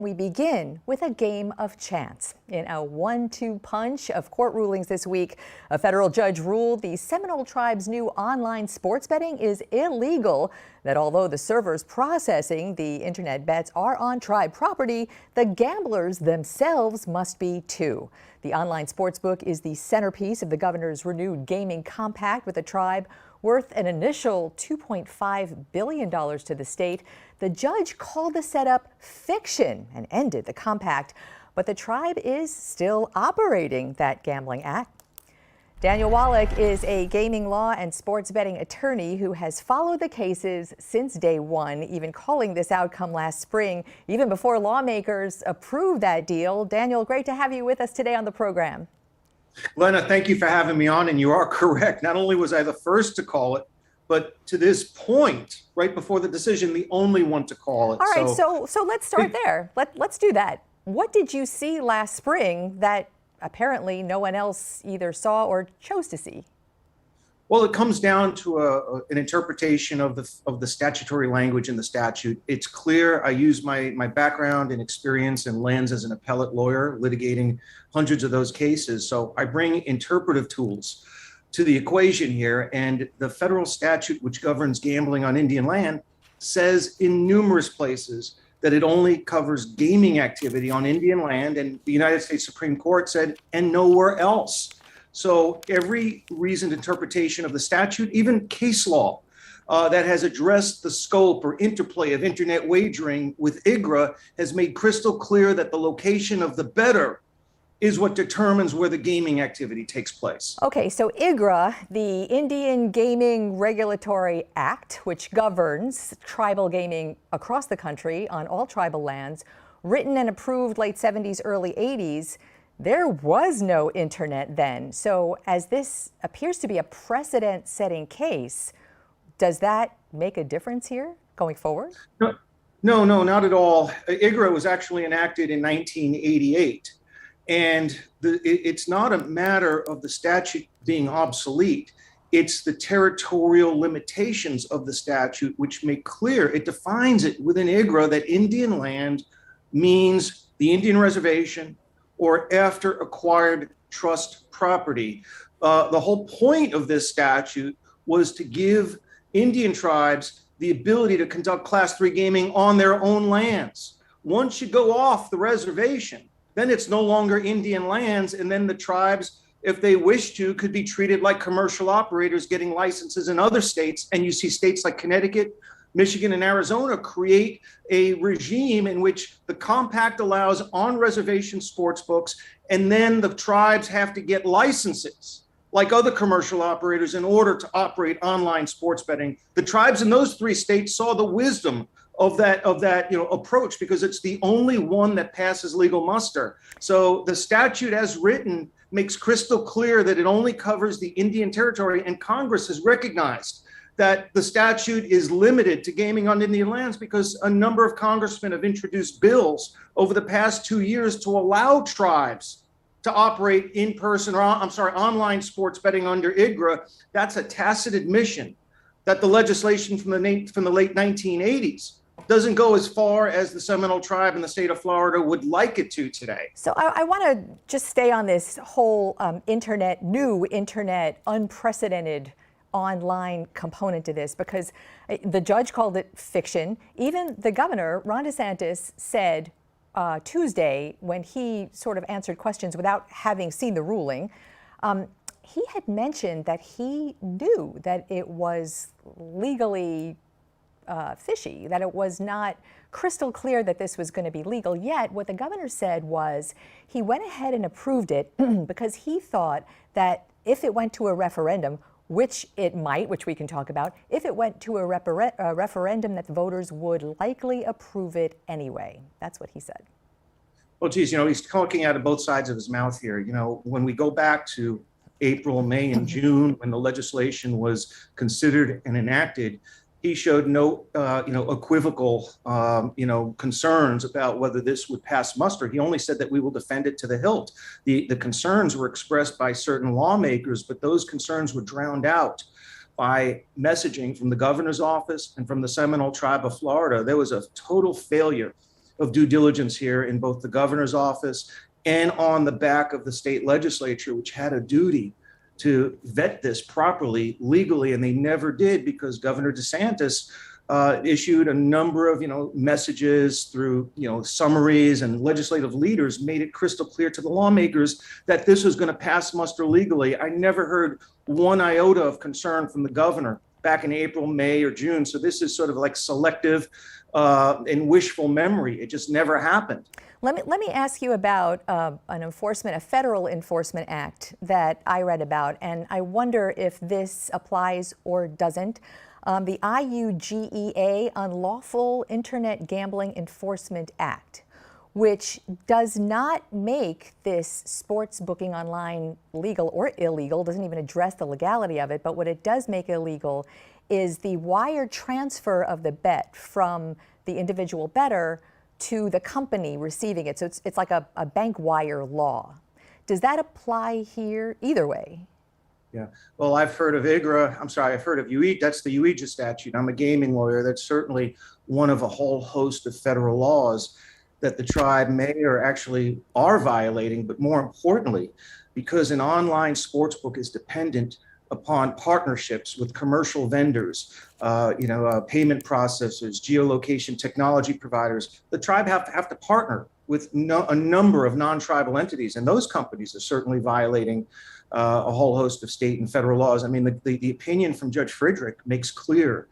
We begin with a game of chance. In a 1-2 punch of court rulings this week, a federal judge ruled the Seminole Tribe's new online sports betting is illegal, that although the servers processing the internet bets are on tribe property, the gamblers themselves must be too. The online sportsbook is the centerpiece of the governor's renewed gaming compact with the tribe, worth an initial $2.5 billion to the state. The judge called the setup fiction and ended the compact, but the tribe is still operating that gambling act. Daniel Wallach is a gaming law and sports betting attorney who has followed the cases since day one, even calling this outcome last spring, even before lawmakers approved that deal. Daniel, great to have you with us today on the program. Glenna, thank you for having me on, and you are correct. Not only was I the first to call it, but to this point, right before the decision, the only one to call it. All right, so let's start there. Let's do that. What did you see last spring that apparently no one else either saw or chose to see? Well, it comes down to an interpretation of the statutory language in the statute. It's clear. I use my background and experience and lens as an appellate lawyer litigating hundreds of those cases. So I bring interpretive tools to the equation here. And the federal statute, which governs gambling on Indian land, says in numerous places that it only covers gaming activity on Indian land. And the United States Supreme Court said, and nowhere else. So every reasoned interpretation of the statute, even case law that has addressed the scope or interplay of internet wagering with IGRA has made crystal clear that the location of the bettor is what determines where the gaming activity takes place. Okay, so IGRA, the Indian Gaming Regulatory Act, which governs tribal gaming across the country on all tribal lands, written and approved late 70s, early 80s, there was no internet then. So as this appears to be a precedent-setting case, does that make a difference here going forward? No, not at all. IGRA was actually enacted in 1988. And it's not a matter of the statute being obsolete. It's the territorial limitations of the statute which make clear, it defines it within IGRA that Indian land means the Indian reservation or after acquired trust property. The whole point of this statute was to give Indian tribes the ability to conduct Class 3 gaming on their own lands. Once you go off the reservation, then it's no longer Indian lands, and then the tribes, if they wish to, could be treated like commercial operators getting licenses in other states. And you see states like Connecticut, Michigan, and Arizona create a regime in which the compact allows on-reservation sports books, and then the tribes have to get licenses like other commercial operators in order to operate online sports betting. The tribes in those three states saw the wisdom of that approach because it's the only one that passes legal muster. So the statute as written makes crystal clear that it only covers the Indian territory, and Congress has recognized that the statute is limited to gaming on Indian lands because a number of congressmen have introduced bills over the past 2 years to allow tribes to operate online sports betting under IGRA. That's a tacit admission that the legislation from the late 1980s doesn't go as far as the Seminole Tribe in the state of Florida would like it to today. So I want to just stay on this whole new internet, unprecedented online component to this, because the judge called it fiction. Even the governor, Ron DeSantis, said Tuesday, when he sort of answered questions without having seen the ruling, he had mentioned that he knew that it was legally fishy, that it was not crystal clear that this was going to be legal. Yet what the governor said was he went ahead and approved it because he thought that if it went to a referendum, which it might, which we can talk about, if it went to a referendum, that the voters would likely approve it anyway. That's what he said. Well, geez, he's talking out of both sides of his mouth here. When we go back to April, May, and June, when the legislation was considered and enacted, he showed no, equivocal, concerns about whether this would pass muster. He only said that we will defend it to the hilt. The concerns were expressed by certain lawmakers, but those concerns were drowned out by messaging from the governor's office and from the Seminole Tribe of Florida. There was a total failure of due diligence here in both the governor's office and on the back of the state legislature, which had a duty to vet this properly, legally, and they never did because Governor DeSantis issued a number of, messages through, summaries, and legislative leaders made it crystal clear to the lawmakers that this was going to pass muster legally. I never heard one iota of concern from the governor back in April, May, or June. So this is sort of like selective and wishful memory. It just never happened. Let me ask you about a federal enforcement act that I read about, and I wonder if this applies or doesn't. The IUGEA, Unlawful Internet Gambling Enforcement Act, which does not make this sports booking online legal or illegal, doesn't even address the legality of it, but what it does make illegal is the wire transfer of the bet from the individual bettor to the company receiving it. So it's like a bank wire law. Does that apply here either way? Yeah, well, I've heard of I've heard of UEG. That's the UEG statute. I'm a gaming lawyer. That's certainly one of a whole host of federal laws that the tribe may or actually are violating. But more importantly, because an online sportsbook is dependent upon partnerships with commercial vendors, payment processors, geolocation technology providers, the tribe have to partner with a number of non-tribal entities, and those companies are certainly violating a whole host of state and federal laws. I mean, the opinion from Judge Friedrich makes clear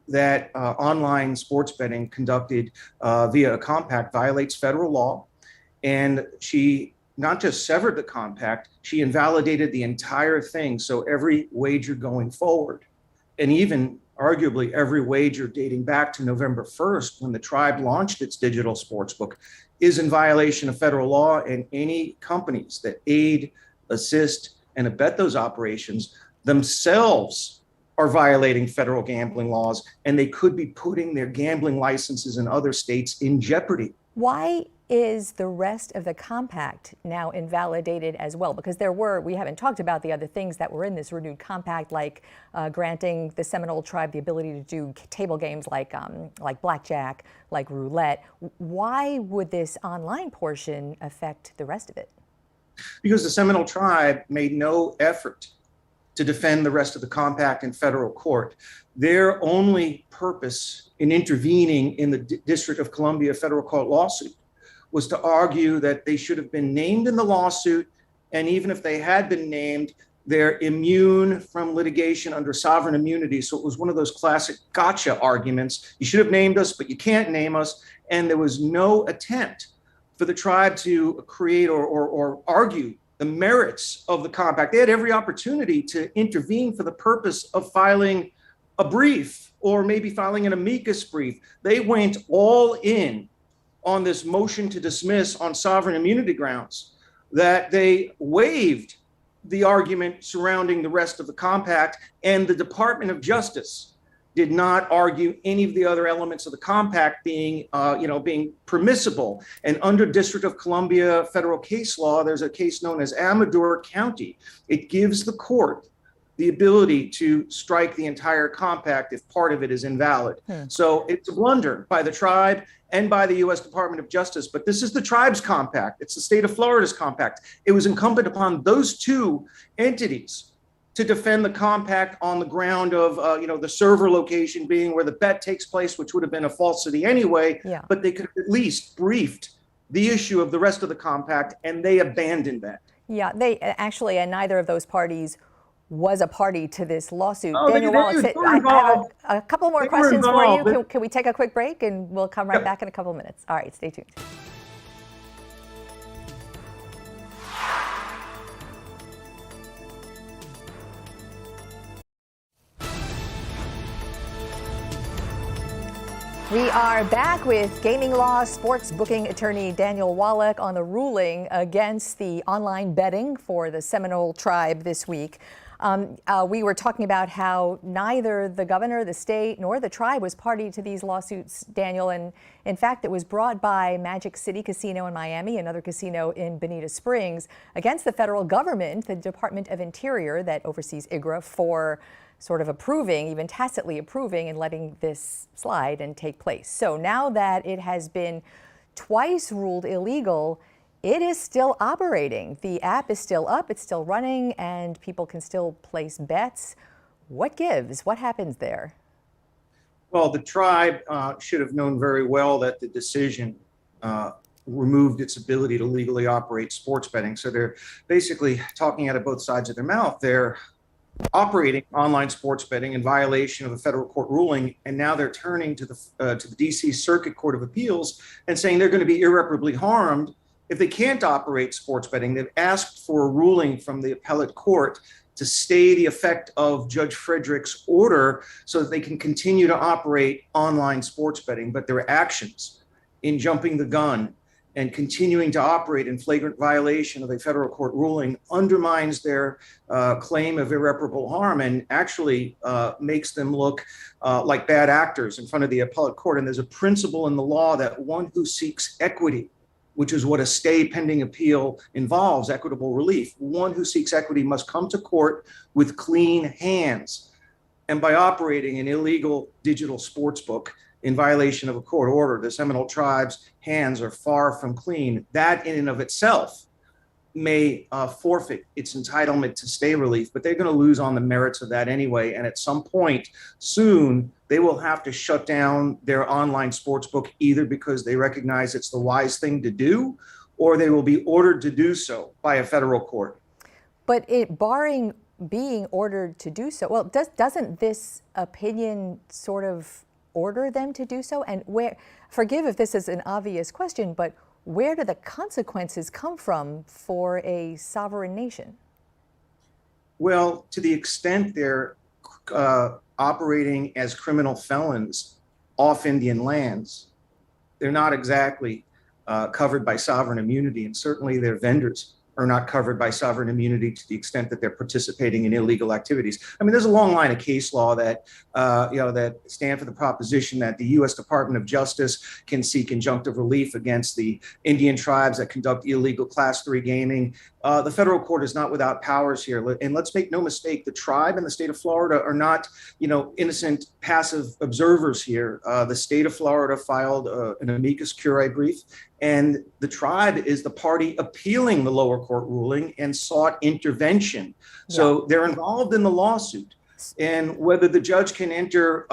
that online sports betting conducted via a compact violates federal law, and she not just severed the compact, she invalidated the entire thing. So every wager going forward, and even arguably every wager dating back to November 1st, when the tribe launched its digital sportsbook, is in violation of federal law, and any companies that aid, assist, and abet those operations themselves are violating federal gambling laws, and they could be putting their gambling licenses in other states in jeopardy. Why is the rest of the compact now invalidated as well? Because we haven't talked about the other things that were in this renewed compact, like granting the Seminole Tribe the ability to do table games like blackjack, like roulette. Why would this online portion affect the rest of it? Because the Seminole Tribe made no effort to defend the rest of the compact in federal court. Their only purpose in intervening in the District of Columbia federal court lawsuit was to argue that they should have been named in the lawsuit, and even if they had been named, they're immune from litigation under sovereign immunity. So it was one of those classic gotcha arguments. You should have named us, but you can't name us. And there was no attempt for the tribe to create or argue the merits of the compact. They had every opportunity to intervene for the purpose of filing a brief or maybe filing an amicus brief. They went all in on this motion to dismiss on sovereign immunity grounds, that they waived the argument surrounding the rest of the compact, and the Department of Justice did not argue any of the other elements of the compact being permissible. And under District of Columbia federal case law, there's a case known as Amador County. It gives the court the ability to strike the entire compact if part of it is invalid. So it's a blunder by the tribe and by the U.S. Department of Justice, but this is the tribe's compact. It's the state of Florida's compact. It was incumbent upon those two entities to defend the compact on the ground of, the server location being where the bet takes place, which would have been a falsity anyway, but they could have at least briefed the issue of the rest of the compact, and they abandoned that. Yeah, they actually, and neither of those parties was a party to this lawsuit. Oh, Daniel Wallach, I have a couple more questions for you. Can we take a quick break, and we'll come right back in a couple of minutes. All right, stay tuned. We are back with gaming law sports booking attorney Daniel Wallach on the ruling against the online betting for the Seminole Tribe this week. We were talking about how neither the governor, the state, nor the tribe was party to these lawsuits, Daniel. And in fact, it was brought by Magic City Casino in Miami, another casino in Bonita Springs, against the federal government, the Department of Interior that oversees IGRA, for sort of approving, even tacitly approving, and letting this slide and take place. So now that it has been twice ruled illegal, it is still operating. The app is still up, it's still running, and people can still place bets. What gives? What happens there? Well, the tribe should have known very well that the decision removed its ability to legally operate sports betting. So they're basically talking out of both sides of their mouth. They're operating online sports betting in violation of a federal court ruling, and now they're turning to the DC Circuit Court of Appeals and saying they're going to be irreparably harmed if they can't operate sports betting. They've asked for a ruling from the appellate court to stay the effect of Judge Frederick's order so that they can continue to operate online sports betting. But their actions in jumping the gun and continuing to operate in flagrant violation of a federal court ruling undermines their claim of irreparable harm and actually makes them look like bad actors in front of the appellate court. And there's a principle in the law that one who seeks equity, which is what a stay pending appeal involves, equitable relief, one who seeks equity must come to court with clean hands. And by operating an illegal digital sports book in violation of a court order, the Seminole Tribe's hands are far from clean. That in and of itself may forfeit its entitlement to stay relief, but they're going to lose on the merits of that anyway. And at some point soon, they will have to shut down their online sports book, either because they recognize it's the wise thing to do, or they will be ordered to do so by a federal court. But barring being ordered to do so, well, doesn't this opinion sort of order them to do so? And where, forgive if this is an obvious question, but where do the consequences come from for a sovereign nation? Well, to the extent they're operating as criminal felons off Indian lands, they're not exactly covered by sovereign immunity, and certainly their vendors are not covered by sovereign immunity to the extent that they're participating in illegal activities. I mean, there's a long line of case law that that stand for the proposition that the U.S. Department of Justice can seek injunctive relief against the Indian tribes that conduct illegal Class III gaming. The federal court is not without powers here, and let's make no mistake: the tribe and the state of Florida are not, innocent, passive observers here. The state of Florida filed an amicus curiae brief, and the tribe is the party appealing the lower court ruling and sought intervention. So they're involved in the lawsuit. And whether the judge can enter,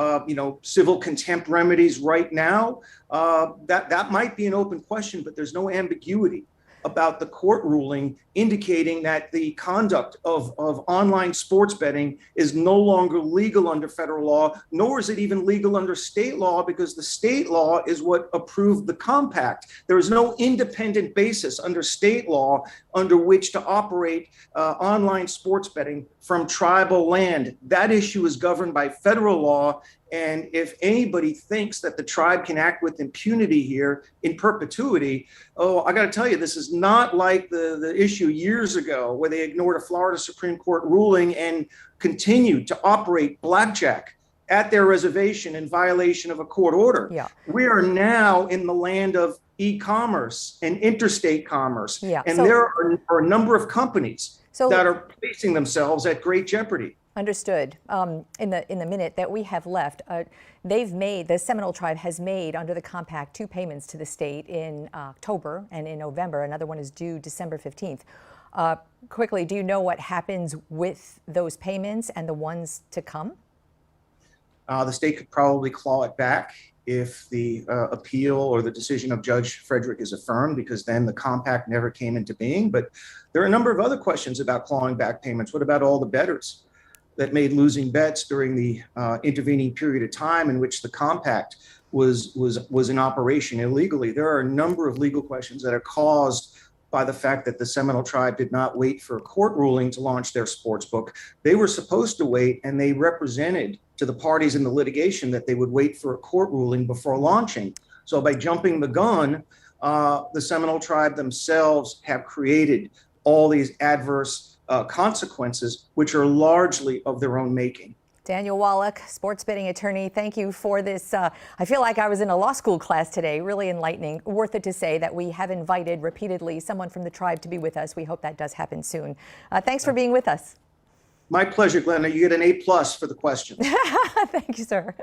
civil contempt remedies right now, that might be an open question, but there's no ambiguity about the court ruling indicating that the conduct of online sports betting is no longer legal under federal law, nor is it even legal under state law, because the state law is what approved the compact. There is no independent basis under state law under which to operate online sports betting from tribal land. That issue is governed by federal law. And if anybody thinks that the tribe can act with impunity here in perpetuity, I got to tell you, this is not like the issue years ago where they ignored a Florida Supreme Court ruling and continued to operate blackjack at their reservation in violation of a court order. We are now in the land of e-commerce and interstate commerce. And there are a number of companies that are placing themselves at great jeopardy. Understood. In the minute that we have left, the Seminole Tribe has made under the compact 2 payments to the state in October and in November. Another one is due December 15th. Quickly, do you know what happens with those payments and the ones to come? The state could probably claw it back if the appeal or the decision of Judge Frederick is affirmed, because then the compact never came into being. But there are a number of other questions about clawing back payments. What about all the bettors that made losing bets during the intervening period of time in which the compact was in operation illegally? There are a number of legal questions that are caused by the fact that the Seminole Tribe did not wait for a court ruling to launch their sports book. They were supposed to wait, and they represented to the parties in the litigation that they would wait for a court ruling before launching. So by jumping the gun, the Seminole Tribe themselves have created all these adverse consequences, which are largely of their own making. Daniel Wallach, sports betting attorney, thank you for this. I feel like I was in a law school class today, really enlightening. Worth it to say that we have invited repeatedly someone from the tribe to be with us. We hope that does happen soon. Thanks for being with us. My pleasure, Glenda. You get an A+ for the questions. Thank you, sir.